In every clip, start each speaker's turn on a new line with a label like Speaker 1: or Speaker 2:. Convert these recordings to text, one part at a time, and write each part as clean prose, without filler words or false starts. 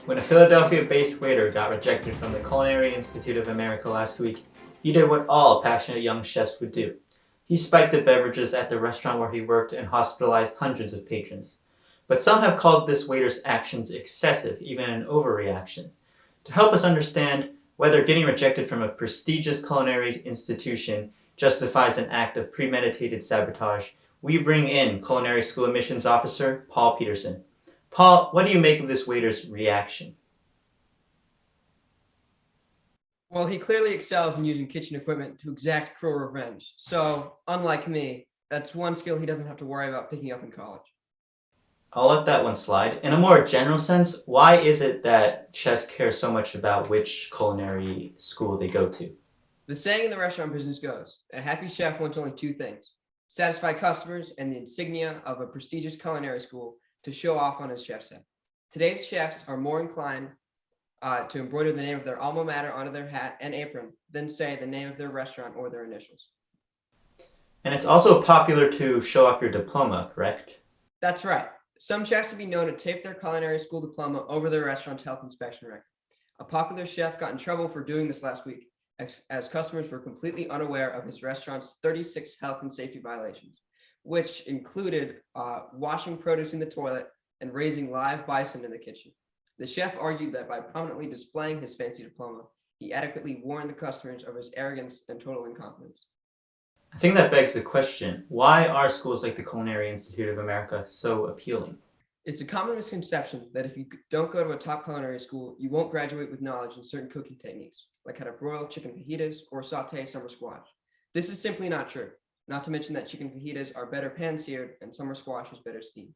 Speaker 1: When a Philadelphia-based waiter got rejected from the Culinary Institute of America last week, he did what all passionate young chefs would do. He spiked the beverages at the restaurant where he worked and hospitalized hundreds of patrons. But some have called this waiter's actions excessive, even an overreaction. To help us understand whether getting rejected from a prestigious culinary institution justifies an act of premeditated sabotage, we bring in Culinary School Admissions Officer Paul Peterson. Paul, what do you make of this waiter's reaction?
Speaker 2: Well, he clearly excels in using kitchen equipment to exact cruel revenge. So, unlike me, that's one skill he doesn't have to worry about picking up in college.
Speaker 1: I'll let that one slide. In a more general sense, why is it that chefs care so much about which culinary school they go to?
Speaker 2: The saying in the restaurant business goes, a happy chef wants only two things: satisfy customers and the insignia of a prestigious culinary school to show off on his chef set. Today's chefs are more inclined to embroider the name of their alma mater onto their hat and apron than say the name of their restaurant or their initials.
Speaker 1: And it's also popular to show off your diploma, correct?
Speaker 2: That's right. Some chefs have been known to tape their culinary school diploma over their restaurant's health inspection record. A popular chef got in trouble for doing this last week, as customers were completely unaware of his restaurant's 36 health and safety violations, which included washing produce in the toilet and raising live bison in the kitchen. The chef argued that by prominently displaying his fancy diploma, he adequately warned the customers of his arrogance and total incompetence.
Speaker 1: I think that begs the question, why are schools like the Culinary Institute of America so appealing?
Speaker 2: It's a common misconception that if you don't go to a top culinary school, you won't graduate with knowledge in certain cooking techniques, like how to broil chicken fajitas or saute summer squash. This is simply not true, not to mention that chicken fajitas are better pan-seared and summer squash is better steamed.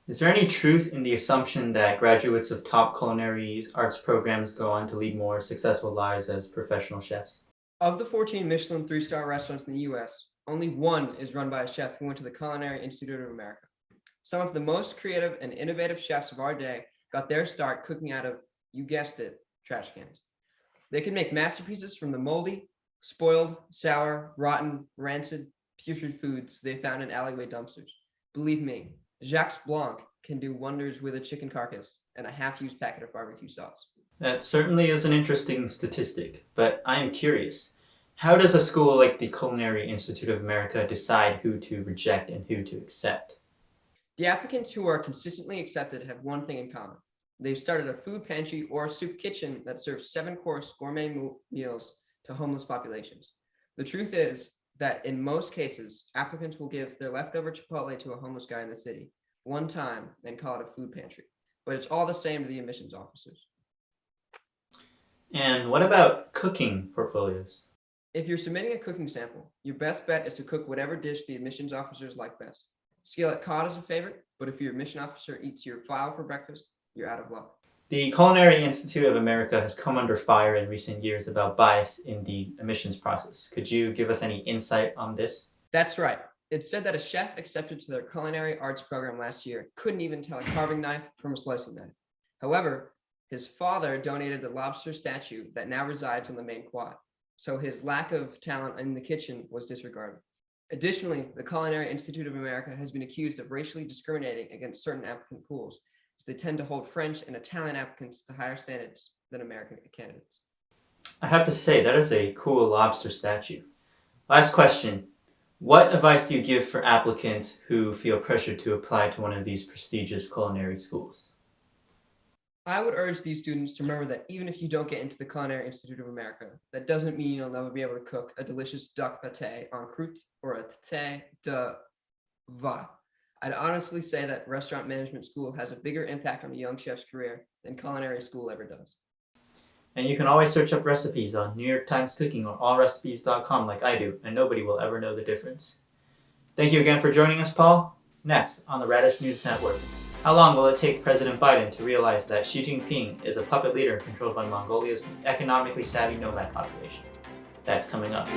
Speaker 1: Is there any truth in the assumption that graduates of top culinary arts programs go on to lead more successful lives as professional chefs?
Speaker 2: Of the 14 Michelin 3-star restaurants in the US, only one is run by a chef who went to the Culinary Institute of America. Some of the most creative and innovative chefs of our day got their start cooking out of, you guessed it, trash cans. They can make masterpieces from the moldy, spoiled, sour, rotten, rancid, putrid foods they found in alleyway dumpsters. Believe me, Jacques Blanc can do wonders with a chicken carcass and a half-used packet of barbecue sauce.
Speaker 1: That certainly is an interesting statistic, but I am curious. How does a school like the Culinary Institute of America decide who to reject and who to accept?
Speaker 2: The applicants who are consistently accepted have one thing in common. They've started a food pantry or a soup kitchen that serves 7-course gourmet meals to homeless populations. The truth is that in most cases, applicants will give their leftover Chipotle to a homeless guy in the city one time and call it a food pantry. But it's all the same to the admissions officers.
Speaker 1: And what about cooking portfolios?
Speaker 2: If you're submitting a cooking sample, your best bet is to cook whatever dish the admissions officers like best. Skillet cod is a favorite, but if your admission officer eats your file for breakfast, you're out of luck.
Speaker 1: The Culinary Institute of America has come under fire in recent years about bias in the admissions process. Could you give us any insight on this?
Speaker 2: That's right. It's said that a chef accepted to their culinary arts program last year couldn't even tell a carving knife from a slicing knife. However, his father donated the lobster statue that now resides on the main quad, so his lack of talent in the kitchen was disregarded. Additionally, the Culinary Institute of America has been accused of racially discriminating against certain applicant pools, as they tend to hold French and Italian applicants to higher standards than American candidates.
Speaker 1: I have to say, that is a cool lobster statue. Last question. What advice do you give for applicants who feel pressured to apply to one of these prestigious culinary schools?
Speaker 2: I would urge these students to remember that even if you don't get into the Culinary Institute of America, that doesn't mean you'll never be able to cook a delicious duck pate en croûte or a tête de veau. I'd honestly say that restaurant management school has a bigger impact on a young chef's career than culinary school ever does.
Speaker 1: And you can always search up recipes on New York Times Cooking or allrecipes.com like I do, and nobody will ever know the difference. Thank you again for joining us, Paul. Next, on the Radish News Network. How long will it take President Biden to realize that Xi Jinping is a puppet leader controlled by Mongolia's economically savvy nomad population? That's coming up.